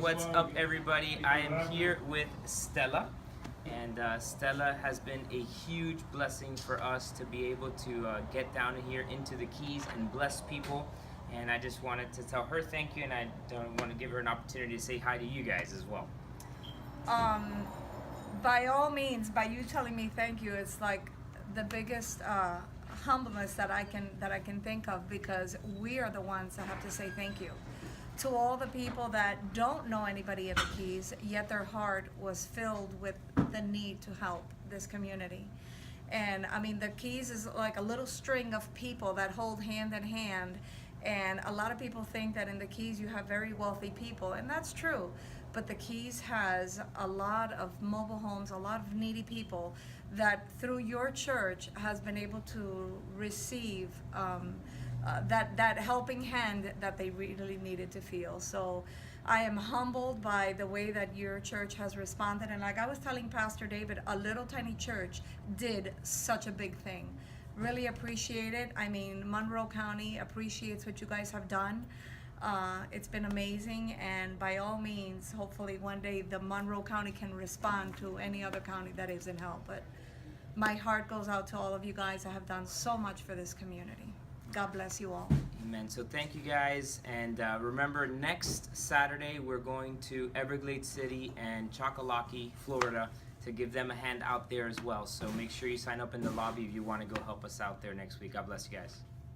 What's up, everybody? I am here with Stella, and Stella has been a huge blessing for us to be able to get down here into the Keys and bless people. And I just wanted to tell her thank you, and I want to give her an opportunity to say hi to you guys as well. By all means, by you telling me thank you, it's like the biggest humbleness that I can think of, because we are the ones that have to say thank you to all the people that don't know anybody in the Keys, yet their heart was filled with the need to help this community. And I mean, the Keys is like a little string of people that hold hand in hand. And a lot of people think that in the Keys you have very wealthy people, and that's true. But the Keys has a lot of mobile homes, a lot of needy people that through your church has been able to receive that helping hand that they really needed to feel. So I am humbled by the way that your church has responded. And like I was telling Pastor David, a little tiny church did such a big thing. Really appreciate it. I mean, Monroe County appreciates what you guys have done. It's been amazing, and by all means, hopefully one day the Monroe County can respond to any other county that is in help. But my heart goes out to all of you guys that have done so much for this community. God bless you all. Amen. So thank you guys, and remember, next Saturday we're going to Everglades City and Choccolockie, Florida, to give them a hand out there as well. So make sure you sign up in the lobby if you want to go help us out there next week. God bless you guys.